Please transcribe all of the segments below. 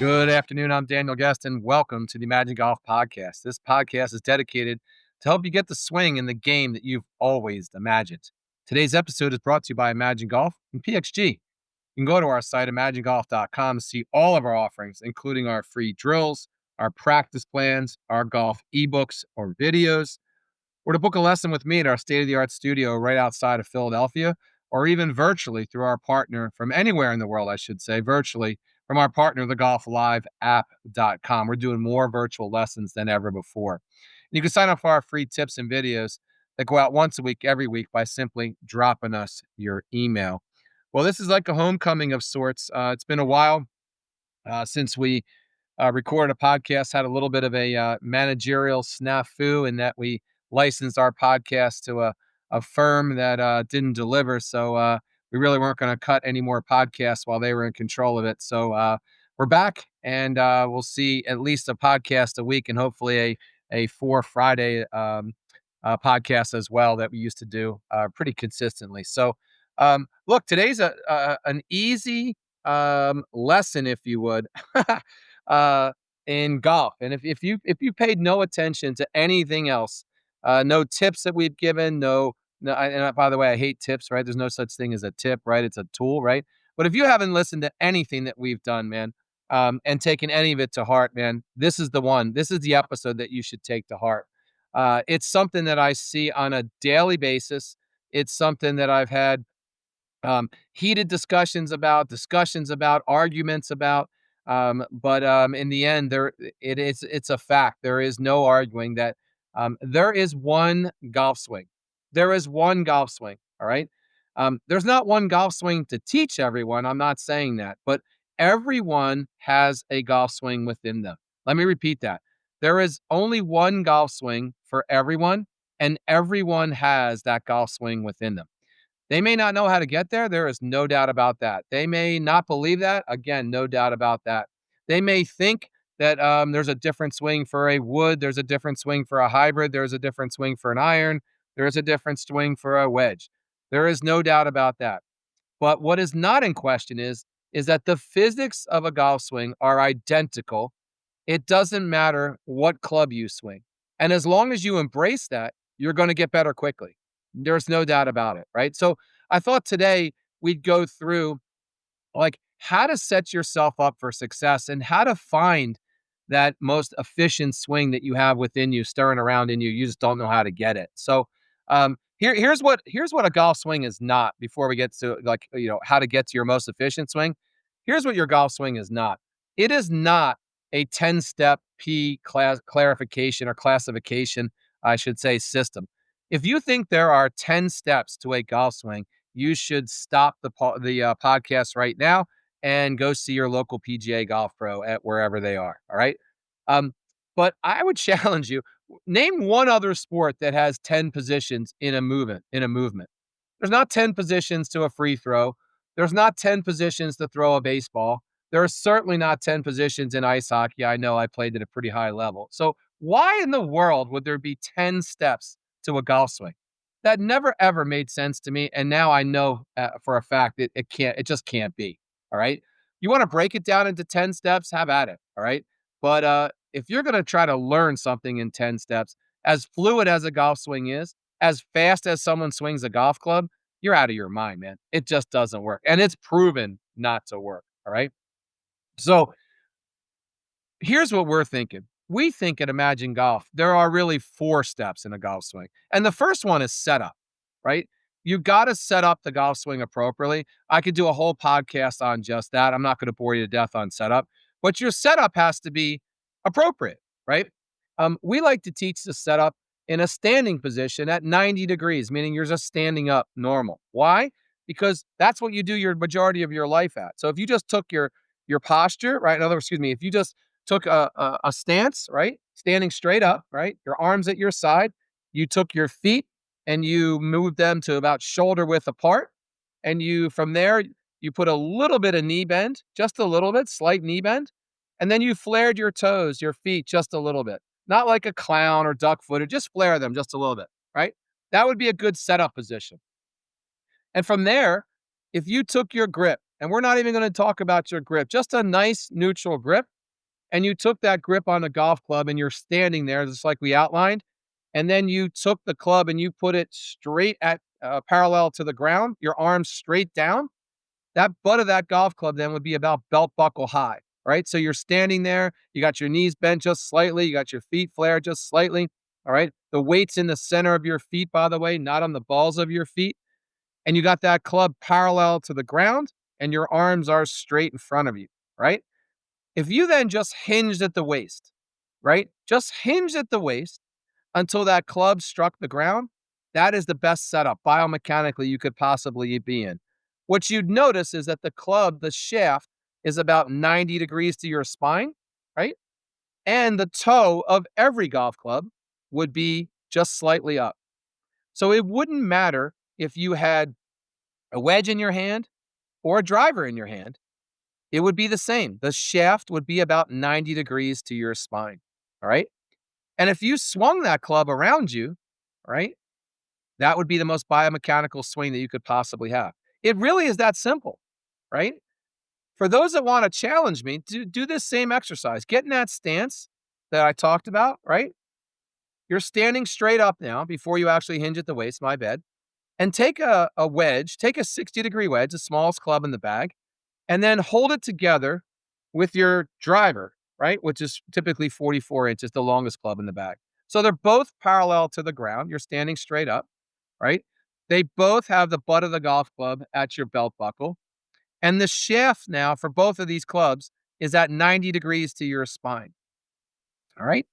Good afternoon. I'm Daniel Guest, and welcome to the Imagine Golf Podcast. This podcast is dedicated to help you get the swing in the game that you've always imagined. Today's episode is brought to you by Imagine Golf and PXG. You can go to our site, imaginegolf.com, to see all of our offerings, including our free drills, our practice plans, our golf ebooks or videos, or to book a lesson with me at our state-of-the-art studio right outside of Philadelphia, or even virtually through our partner from anywhere in the world, I should say, virtually from our partner, thegolfliveapp.com. We're doing more virtual lessons than ever before. And you can sign up for our free tips and videos that go out once a week, every week, by simply dropping us your email. Well, this is like a homecoming of sorts. It's been a while since we recorded a podcast, had a little bit of a managerial snafu in that we licensed our podcast to a firm that didn't deliver. So we really weren't going to cut any more podcasts while they were in control of it. So we're back, and we'll see at least a podcast a week, and hopefully a 4 Friday podcast as well that we used to do pretty consistently. So look, today's an easy lesson, if you would. In golf. And if you paid no attention to anything else, no tips that we've given, by the way, I hate tips, right? There's no such thing as a tip, right? It's a tool, right? But if you haven't listened to anything that we've done, man, and taken any of it to heart, man, this is the one. This is the episode that you should take to heart. It's something that I see on a daily basis. It's something that I've had heated discussions about, arguments about. But in the end, it's a fact. There is no arguing that there is one golf swing. There is one golf swing. All right. There's not one golf swing to teach everyone. I'm not saying that, but everyone has a golf swing within them. Let me repeat that. There is only one golf swing for everyone, and everyone has that golf swing within them. They may not know how to get there. There is no doubt about that. They may not believe that. Again, no doubt about that. They may think that there's a different swing for a wood. There's a different swing for a hybrid. There's a different swing for an iron. There's a different swing for a wedge. There is no doubt about that. But what is not in question is that the physics of a golf swing are identical. It doesn't matter what club you swing. And as long as you embrace that, you're going to get better quickly. There's no doubt about it, right? So I thought today we'd go through like how to set yourself up for success and how to find that most efficient swing that you have within you, stirring around in you. You just don't know how to get it. So here's what a golf swing is not. Before we get to how to get to your most efficient swing, here's what your golf swing is not. It is not a 10-step clarification or classification, I should say, system. If you think there are 10 steps to a golf swing, you should stop the podcast right now and go see your local PGA golf pro at wherever they are. All right. But I would challenge you, name one other sport that has 10 positions in a movement. There's not 10 positions to a free throw. There's not 10 positions to throw a baseball. There are certainly not 10 positions in ice hockey. I know I played at a pretty high level. So why in the world would there be 10 steps to a golf swing? That never ever made sense to me, and now I know for a fact it just can't be. All right, you want to break it down into 10 steps, have at it. All right, but if you're going to try to learn something in 10 steps, as fluid as a golf swing is, as fast as someone swings a golf club, you're out of your mind, man. It just doesn't work, and it's proven not to work. All right, so here's what we're thinking. We think at Imagine Golf, there are really 4 steps in a golf swing. And the first one is setup, right? You got to set up the golf swing appropriately. I could do a whole podcast on just that. I'm not going to bore you to death on setup, but your setup has to be appropriate, right? We like to teach the setup in a standing position at 90 degrees, meaning you're just standing up normal. Why? Because that's what you do your majority of your life at. So if you just took your posture, right? In other words, if you just took a stance, right? Standing straight up, right? Your arms at your side. You took your feet and you moved them to about shoulder width apart. And from there, you put a little bit of knee bend, just a little bit, slight knee bend. And then you flared your toes, your feet, just a little bit. Not like a clown or duck footed, just flare them just a little bit, right? That would be a good setup position. And from there, if you took your grip, and we're not even going to talk about your grip, just a nice neutral grip, and you took that grip on the golf club and you're standing there just like we outlined, and then you took the club and you put it straight at parallel to the ground, your arms straight down, that butt of that golf club then would be about belt buckle high, right? So you're standing there, you got your knees bent just slightly, you got your feet flared just slightly, all right? The weight's in the center of your feet, by the way, not on the balls of your feet. And you got that club parallel to the ground and your arms are straight in front of you, right? If you then just hinged at the waist, right? Just hinged at the waist until that club struck the ground, that is the best setup biomechanically you could possibly be in. What you'd notice is that the club, the shaft, is about 90 degrees to your spine, right? And the toe of every golf club would be just slightly up. So it wouldn't matter if you had a wedge in your hand or a driver in your hand. It would be the same. The shaft would be about 90 degrees to your spine, all right? And if you swung that club around you, right, that would be the most biomechanical swing that you could possibly have. It really is that simple, right? For those that want to challenge me, do this same exercise. Get in that stance that I talked about, right? You're standing straight up now before you actually hinge at the waist, my bad. And take a wedge, take a 60-degree wedge, the smallest club in the bag, and then hold it together with your driver, right? Which is typically 44 inches, the longest club in the bag. So they're both parallel to the ground. You're standing straight up, right? They both have the butt of the golf club at your belt buckle. And the shaft now for both of these clubs is at 90 degrees to your spine. All right.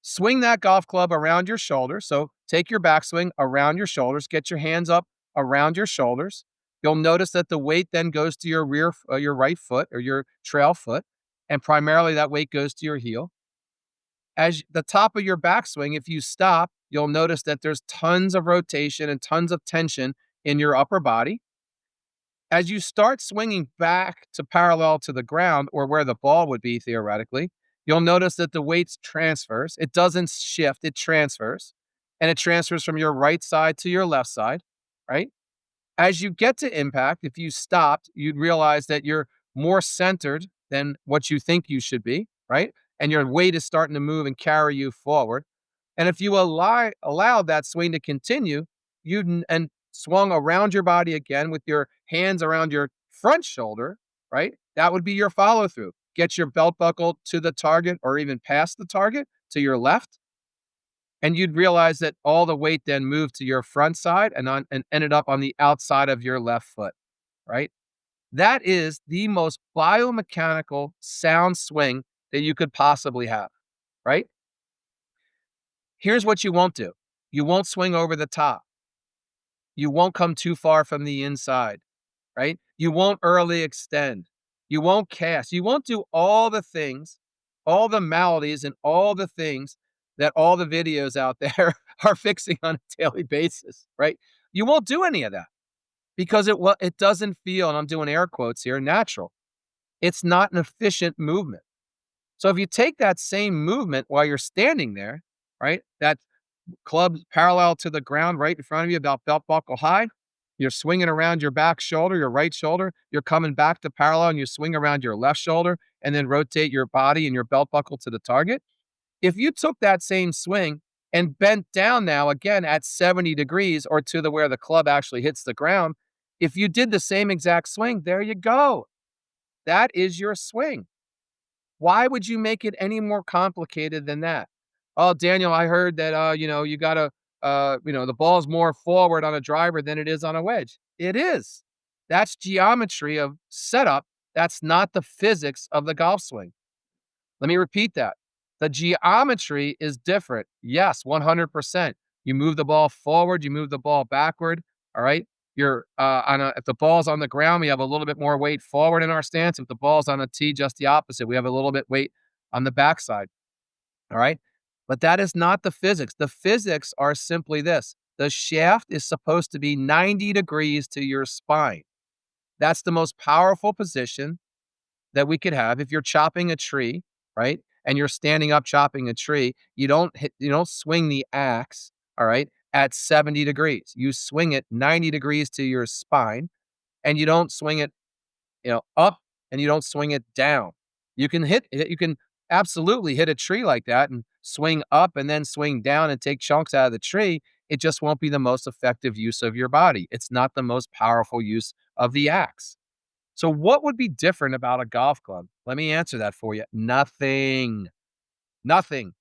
Swing that golf club around your shoulders. So take your backswing around your shoulders, get your hands up around your shoulders. You'll notice that the weight then goes to your your right foot or your trail foot, and primarily that weight goes to your heel. As the top of your backswing, if you stop, you'll notice that there's tons of rotation and tons of tension in your upper body. As you start swinging back to parallel to the ground or where the ball would be theoretically, you'll notice that the weight transfers. It doesn't shift, it transfers. And it transfers from your right side to your left side, right? As you get to impact, if you stopped, you'd realize that you're more centered than what you think you should be, right? And your weight is starting to move and carry you forward. And if you allowed that swing to continue, and swung around your body again with your hands around your front shoulder, right? That would be your follow through. Get your belt buckle to the target or even past the target to your left. And you'd realize that all the weight then moved to your front side and ended up on the outside of your left foot, right? That is the most biomechanical sound swing that you could possibly have, right? Here's what you won't do. You won't swing over the top. You won't come too far from the inside, right? You won't early extend. You won't cast. You won't do all the things, all the maladies and all the things that all the videos out there are fixing on a daily basis, right? You won't do any of that because it doesn't feel, and I'm doing air quotes here, natural. It's not an efficient movement. So if you take that same movement while you're standing there, right? That club parallel to the ground right in front of you, about belt buckle high. You're swinging around your back shoulder, your right shoulder. You're coming back to parallel and you swing around your left shoulder and then rotate your body and your belt buckle to the target. If you took that same swing and bent down now again at 70 degrees or to where the club actually hits the ground, if you did the same exact swing, there you go. That is your swing. Why would you make it any more complicated than that? Oh, Daniel, I heard that, you got to, the ball's more forward on a driver than it is on a wedge. It is. That's geometry of setup. That's not the physics of the golf swing. Let me repeat that. The geometry is different. Yes, 100%. You move the ball forward, you move the ball backward. All right. You're if the ball's on the ground, we have a little bit more weight forward in our stance. If the ball's on a tee, just the opposite. We have a little bit weight on the backside. All right. But that is not the physics. The physics are simply this. The shaft is supposed to be 90 degrees to your spine. That's the most powerful position that we could have. If you're chopping a tree, right? And you're standing up chopping a tree, you don't swing the axe, all right, at 70 degrees. You swing it 90 degrees to your spine, and you don't swing it, up, and you don't swing it down. You can absolutely hit a tree like that and swing up and then swing down and take chunks out of the tree, it just won't be the most effective use of your body. It's not the most powerful use of the axe. So, what would be different about a golf club? Let me answer that for you. Nothing. Nothing.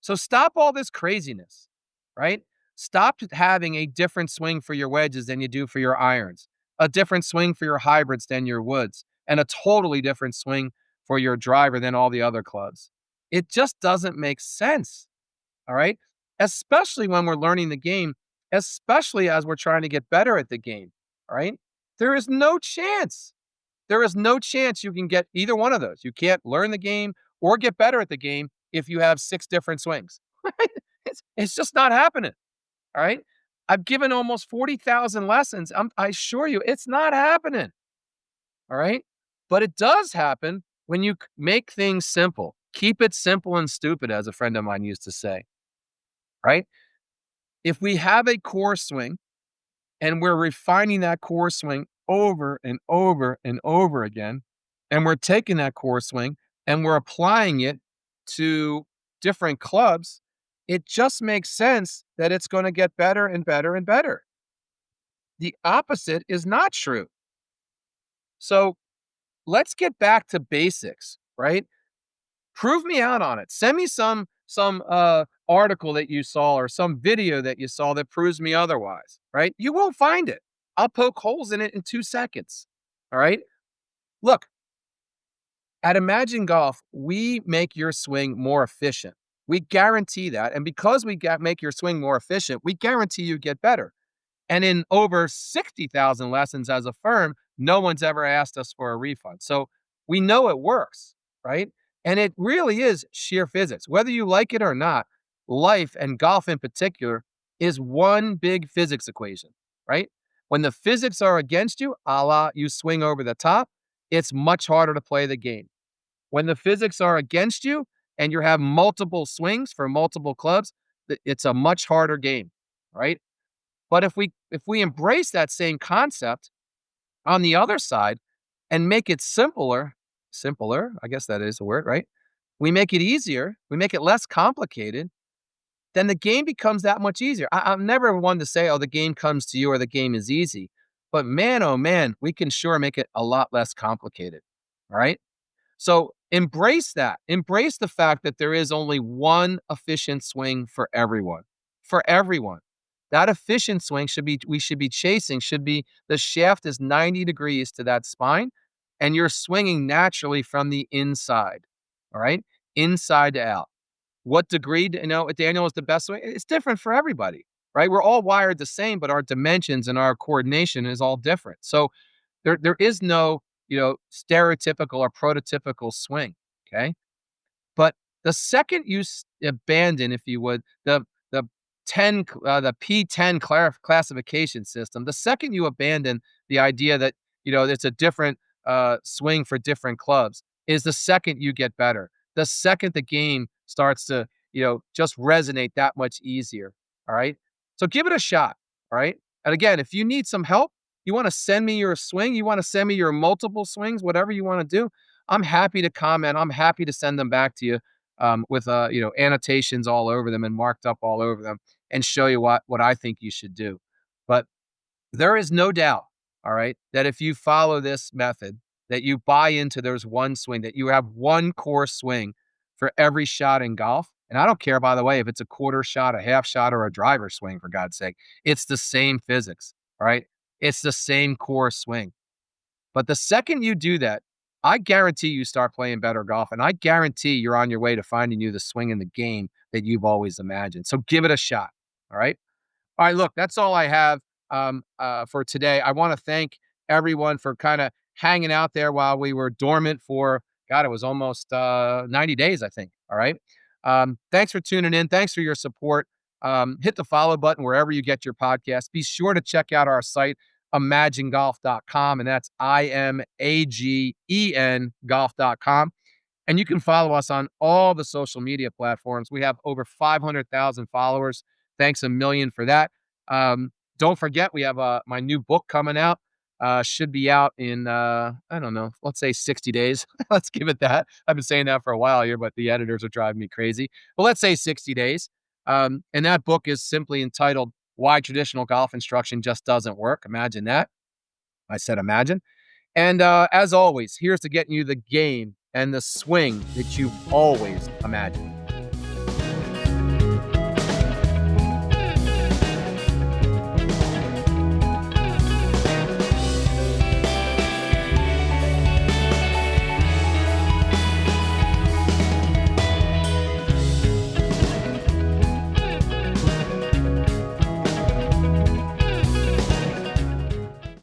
So stop all this craziness, right? Stop having a different swing for your wedges than you do for your irons, a different swing for your hybrids than your woods, and a totally different swing for your driver than all the other clubs. It just doesn't make sense, all right? Especially when we're learning the game, especially as we're trying to get better at the game, all right? There is no chance. There is no chance you can get either one of those. You can't learn the game or get better at the game if you have 6 different swings. Right? It's just not happening, all right? I've given almost 40,000 lessons. I assure you it's not happening, all right? But it does happen when you make things simple. Keep it simple and stupid, as a friend of mine used to say, right? If we have a core swing and we're refining that core swing over and over and over again, and we're taking that core swing and we're applying it to different clubs, it just makes sense that it's going to get better and better and better. The opposite is not true. So let's get back to basics, right? Prove me out on it. Send me some article that you saw or some video that you saw that proves me otherwise, right? You won't find it. I'll poke holes in it in 2 seconds. All right? Look, at Imagine Golf, we make your swing more efficient. We guarantee that, and because we make your swing more efficient, we guarantee you get better. And in over 60,000 lessons as a firm, no one's ever asked us for a refund. So we know it works, right? And it really is sheer physics. Whether you like it or not, life and golf in particular is one big physics equation, right? When the physics are against you, a la you swing over the top, it's much harder to play the game. When the physics are against you and you have multiple swings for multiple clubs, it's a much harder game, right? But if we embrace that same concept on the other side and make it simpler, I guess that is a word, right? We make it easier, we make it less complicated, then the game becomes that much easier. I'm never one to say, oh, the game comes to you or the game is easy. But man, oh man, we can sure make it a lot less complicated. All right. So embrace that. Embrace the fact that there is only one efficient swing for everyone. For everyone. That efficient swing we should be chasing, should be the shaft is 90 degrees to that spine, and you're swinging naturally from the inside. All right. Inside to out. What degree, Daniel, is the best way? It's different for everybody, right? We're all wired the same, but our dimensions and our coordination is all different. So there is no, stereotypical or prototypical swing. Okay. But the second you abandon, if you would, the 10, the P10 classification system, the second you abandon the idea that, it's a different swing for different clubs is the second you get better. The second the game starts to, just resonate that much easier. All right. So give it a shot. All right. And again, if you need some help, you want to send me your swing, you want to send me your multiple swings, whatever you want to do, I'm happy to comment. I'm happy to send them back to you with annotations all over them and marked up all over them and show you what I think you should do. But there is no doubt, all right, that if you follow this method, that you buy into there's one swing, that you have one core swing for every shot in golf. And I don't care, by the way, if it's a quarter shot, a half shot, or a driver swing, for God's sake. It's the same physics, all right? It's the same core swing. But the second you do that, I guarantee you start playing better golf, and I guarantee you're on your way to finding you the swing in the game that you've always imagined. So give it a shot, all right? All right, look, that's all I have for today. I want to thank everyone for kind of hanging out there while we were dormant for, God, it was almost 90 days, I think. All right. Thanks for tuning in. Thanks for your support. Hit the follow button wherever you get your podcast. Be sure to check out our site, imaginegolf.com, and that's IMAGEN golf.com. And you can follow us on all the social media platforms. We have over 500,000 followers. Thanks a million for that. Don't forget, we have my new book coming out. should be out in, I don't know, let's say 60 days. Let's give it that. I've been saying that for a while here, but the editors are driving me crazy. But let's say 60 days. And that book is simply entitled Why Traditional Golf Instruction Just Doesn't Work. Imagine that. I said imagine. And as always, here's to getting you the game and the swing that you've always imagined.